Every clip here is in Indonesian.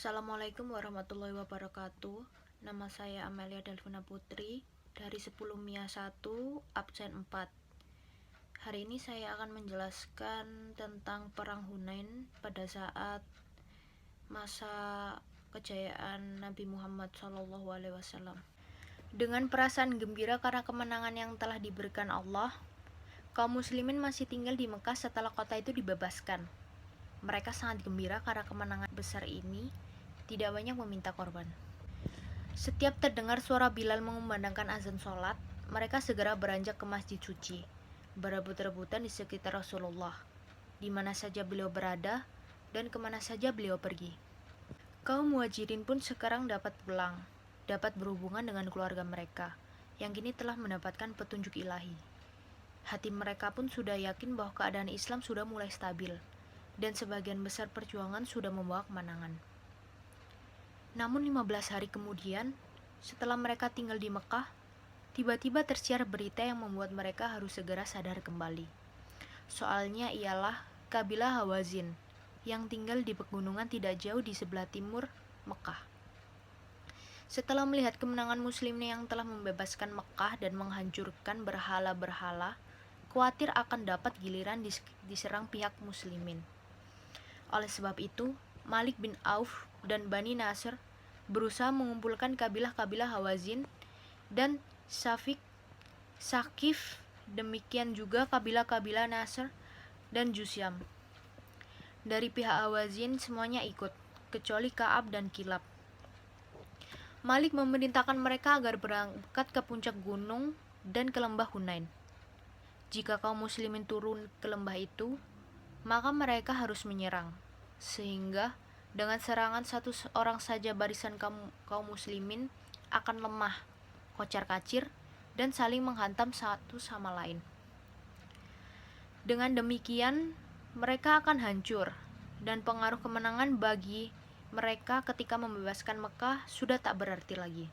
Assalamualaikum warahmatullahi wabarakatuh. Nama saya Amelia Delvina Putri dari 10 MIA 1 absen 4. Hari ini saya akan menjelaskan tentang perang Hunain pada saat masa kejayaan Nabi Muhammad SAW. Dengan perasaan gembira karena kemenangan yang telah diberikan Allah, kaum muslimin masih tinggal di Mekah setelah kota itu dibebaskan. Mereka sangat gembira karena kemenangan besar ini tidak banyak meminta korban. Setiap terdengar suara Bilal mengumandangkan azan sholat, mereka segera beranjak ke masjid suci, berebut-rebutan di sekitar Rasulullah, di mana saja beliau berada dan kemana saja beliau pergi. Kaum muhajirin pun sekarang dapat pulang, dapat berhubungan dengan keluarga mereka, yang kini telah mendapatkan petunjuk ilahi. Hati mereka pun sudah yakin bahwa keadaan Islam sudah mulai stabil, dan sebagian besar perjuangan sudah membawa kemenangan. Namun 15 hari kemudian, setelah mereka tinggal di Mekah, tiba-tiba tersiar berita yang membuat mereka harus segera sadar kembali. Soalnya ialah kabilah Hawazin, yang tinggal di pegunungan tidak jauh di sebelah timur Mekah. Setelah melihat kemenangan muslimnya yang telah membebaskan Mekah dan menghancurkan berhala-berhala, khawatir akan dapat giliran diserang pihak muslimin. Oleh sebab itu, Malik bin Auf dan Bani Nasr berusaha mengumpulkan kabilah-kabilah Hawazin dan Sakif, demikian juga kabilah-kabilah Nasr dan Jusyam. Dari pihak Hawazin semuanya ikut, kecuali Ka'ab dan Kilab. Malik memerintahkan mereka agar berangkat ke puncak gunung dan ke lembah Hunain. Jika kaum muslimin turun ke lembah itu, maka mereka harus menyerang, sehingga dengan serangan satu orang saja barisan kaum muslimin akan lemah, kocar-kacir, dan saling menghantam satu sama lain. Dengan demikian, mereka akan hancur, dan pengaruh kemenangan bagi mereka ketika membebaskan Mekah sudah tak berarti lagi.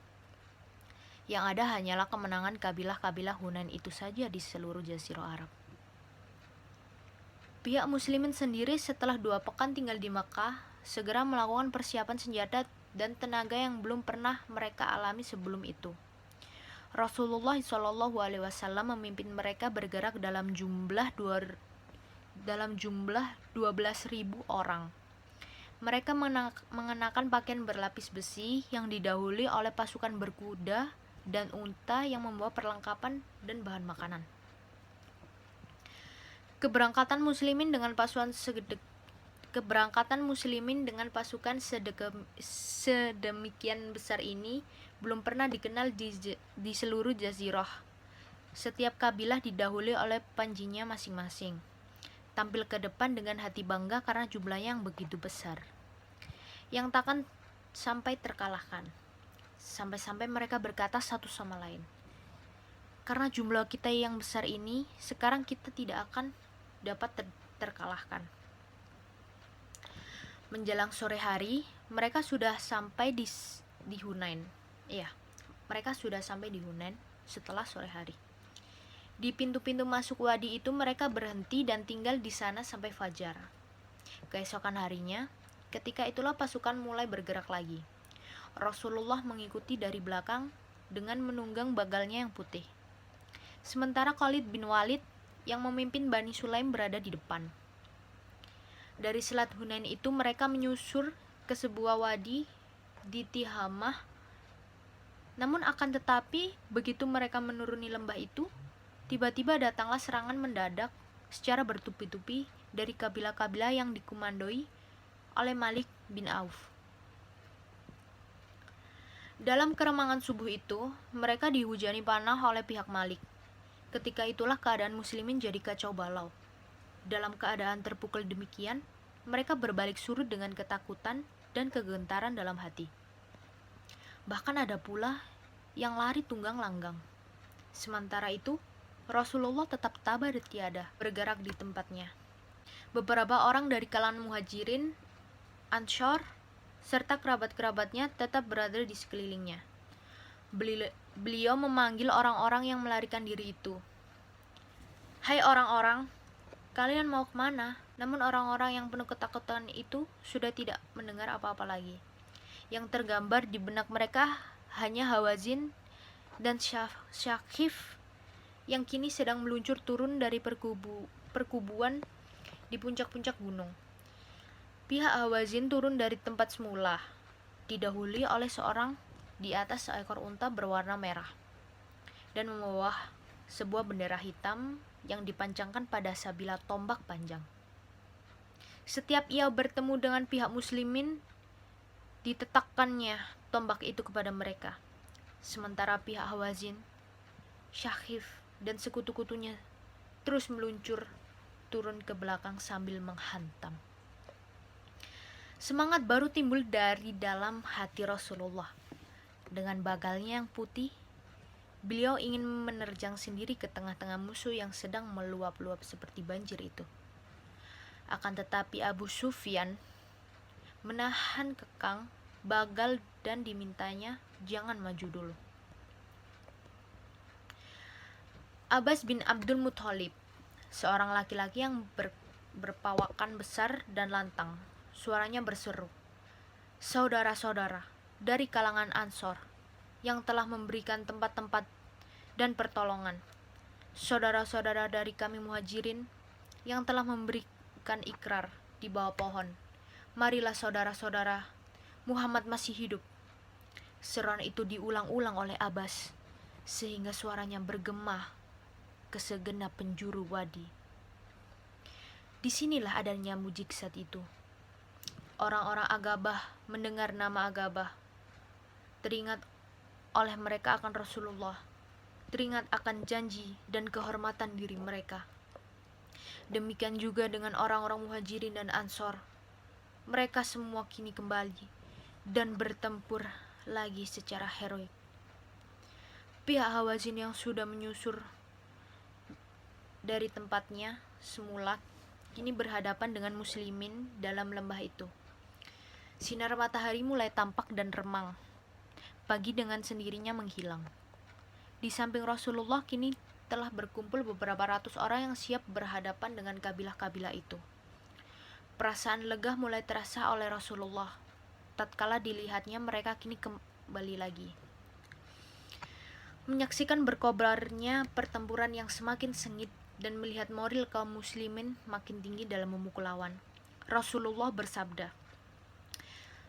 Yang ada hanyalah kemenangan kabilah-kabilah Hunain itu saja di seluruh Jazirah Arab. Pihak muslimin sendiri setelah 2 pekan tinggal di Mekah, segera melakukan persiapan senjata dan tenaga yang belum pernah mereka alami sebelum itu. Rasulullah SAW memimpin mereka bergerak dalam jumlah 12.000 orang. Mereka mengenakan pakaian berlapis besi yang didahului oleh pasukan berkuda dan unta yang membawa perlengkapan dan bahan makanan. Keberangkatan muslimin dengan pasukan sedemikian besar ini belum pernah dikenal di seluruh jazirah. Setiap kabilah didahului oleh panjinya masing-masing, tampil ke depan dengan hati bangga karena jumlahnya yang begitu besar, yang takkan sampai terkalahkan. Sampai-sampai mereka berkata satu sama lain, karena jumlah kita yang besar ini, sekarang kita tidak akan dapat terkalahkan. Menjelang sore hari, mereka sudah sampai di Hunain. Mereka sudah sampai di Hunain setelah sore hari. Di pintu-pintu masuk wadi itu mereka berhenti dan tinggal di sana sampai fajar. Keesokan harinya, ketika itulah pasukan mulai bergerak lagi. Rasulullah mengikuti dari belakang dengan menunggang bagalnya yang putih. Sementara Khalid bin Walid yang memimpin Bani Sulaim berada di depan. Dari Selat Hunain itu mereka menyusur ke sebuah wadi di Tihamah. Namun akan tetapi, begitu mereka menuruni lembah itu, tiba-tiba datanglah serangan mendadak secara bertupi-tupi dari kabilah-kabilah yang dikomandoi oleh Malik bin Auf. Dalam keremangan subuh itu, mereka dihujani panah oleh pihak Malik. Ketika itulah keadaan muslimin jadi kacau balau. Dalam keadaan terpukul demikian, mereka berbalik surut dengan ketakutan dan kegentaran dalam hati. Bahkan ada pula yang lari tunggang langgang. Sementara itu, Rasulullah tetap tabah dan tiada bergerak di tempatnya. Beberapa orang dari kalangan muhajirin, Ansyar, serta kerabat-kerabatnya tetap berada di sekelilingnya. Beliau memanggil orang-orang yang melarikan diri itu. Hai orang-orang, kalian mau kemana? Namun orang-orang yang penuh ketakutan itu sudah tidak mendengar apa-apa lagi. Yang tergambar di benak mereka hanya Hawazin dan Syakif yang kini sedang meluncur turun dari perkubuan di puncak-puncak gunung. Pihak Hawazin turun dari tempat semula, didahului oleh seorang di atas seekor unta berwarna merah dan membawa sebuah bendera hitam yang dipancangkan pada sabilah tombak panjang. Setiap ia bertemu dengan pihak muslimin, ditetakkannya tombak itu kepada mereka. Sementara pihak Hawazin, Syakif, dan sekutu-kutunya terus meluncur turun ke belakang sambil menghantam. Semangat baru timbul dari dalam hati Rasulullah. Dengan bagalnya yang putih, beliau ingin menerjang sendiri ke tengah-tengah musuh yang sedang meluap-luap seperti banjir itu. Akan tetapi Abu Sufyan menahan kekang bagal dan dimintanya jangan maju dulu. Abbas bin Abdul Muthalib, seorang laki-laki yang berpawakan besar dan lantang, suaranya berseru, "Saudara-saudara dari kalangan Ansor yang telah memberikan tempat-tempat dan pertolongan, saudara-saudara dari kami Muhajirin yang telah memberikan ikrar di bawah pohon, marilah saudara-saudara, Muhammad masih hidup." Seruan itu diulang-ulang oleh Abbas sehingga suaranya bergema ke segenap penjuru wadi. Disinilah adanya mujizat itu. Orang-orang Agabah mendengar nama Agabah, teringat oleh mereka akan Rasulullah, teringat akan janji dan kehormatan diri mereka. Demikian juga dengan orang-orang Muhajirin dan Ansor. Mereka semua kini kembali dan bertempur lagi secara heroik. Pihak Hawazin yang sudah menyusur dari tempatnya semula kini berhadapan dengan muslimin dalam lembah itu. Sinar matahari mulai tampak dan remang. Pagi dengan sendirinya menghilang. Di samping Rasulullah kini telah berkumpul beberapa ratus orang yang siap berhadapan dengan kabilah-kabilah itu. Perasaan lega mulai terasa oleh Rasulullah tatkala dilihatnya mereka kini kembali lagi. Menyaksikan berkobarnya pertempuran yang semakin sengit dan melihat moral kaum muslimin makin tinggi dalam memukul lawan, Rasulullah bersabda,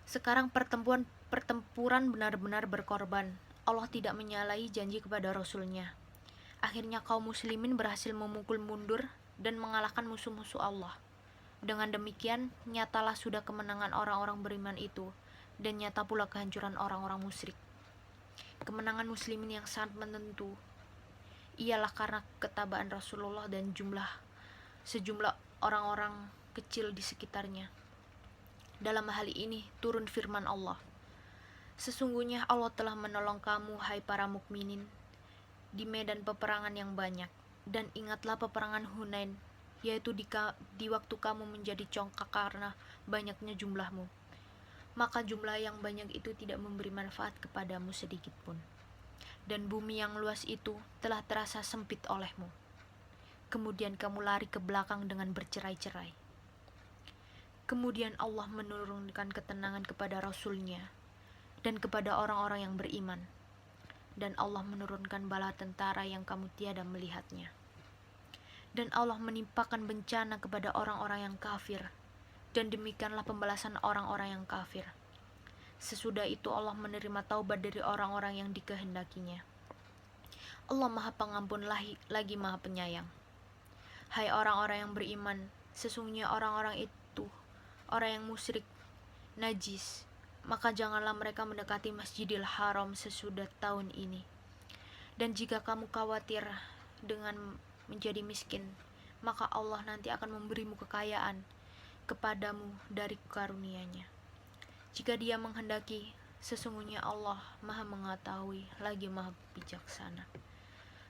"Sekarang pertempuran benar-benar berkorban. Allah tidak menyalahi janji kepada Rasulnya. Akhirnya kaum muslimin berhasil memukul mundur dan mengalahkan musuh-musuh Allah. Dengan demikian, nyatalah sudah kemenangan orang-orang beriman itu, dan nyata pula kehancuran orang-orang musyrik. Kemenangan muslimin yang sangat menentu ialah karena ketabaan Rasulullah dan sejumlah orang-orang kecil di sekitarnya. Dalam hal ini turun firman Allah, sesungguhnya Allah telah menolong kamu, hai para mukminin, di medan peperangan yang banyak. Dan ingatlah peperangan Hunain, yaitu di waktu kamu menjadi congkak karena banyaknya jumlahmu. Maka jumlah yang banyak itu tidak memberi manfaat kepadamu sedikit pun. Dan bumi yang luas itu telah terasa sempit olehmu. Kemudian kamu lari ke belakang dengan bercerai-cerai. Kemudian Allah menurunkan ketenangan kepada Rasul-Nya dan kepada orang-orang yang beriman. Dan Allah menurunkan bala tentara yang kamu tiada melihatnya. Dan Allah menimpakan bencana kepada orang-orang yang kafir. Dan demikianlah pembalasan orang-orang yang kafir. Sesudah itu Allah menerima taubat dari orang-orang yang dikehendakinya. Allah Maha Pengampun lagi Maha Penyayang. Hai orang-orang yang beriman, sesungguhnya orang-orang itu, orang yang musyrik, najis, maka janganlah mereka mendekati Masjidil Haram sesudah tahun ini. Dan jika kamu khawatir dengan menjadi miskin, maka Allah nanti akan memberimu kekayaan kepadamu dari karunia-Nya. Jika Dia menghendaki, sesungguhnya Allah Maha Mengetahui lagi Maha Bijaksana.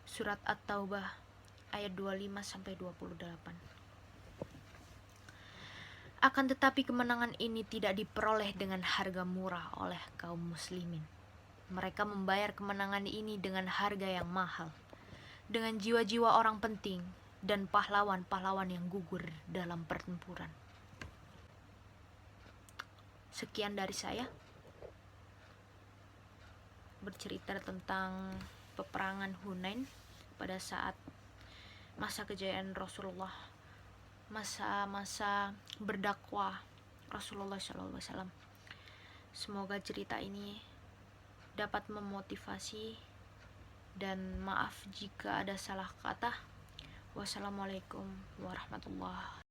Surat At-Taubah ayat 25-28. Akan tetapi kemenangan ini tidak diperoleh dengan harga murah oleh kaum muslimin. Mereka membayar kemenangan ini dengan harga yang mahal, dengan jiwa-jiwa orang penting dan pahlawan-pahlawan yang gugur dalam pertempuran. Sekian dari saya. bercerita tentang peperangan Hunain pada saat masa kejayaan Rasulullah, masa-masa berdakwah Rasulullah SAW. Semoga cerita ini dapat memotivasi, dan maaf jika ada salah kata. Wassalamualaikum warahmatullahi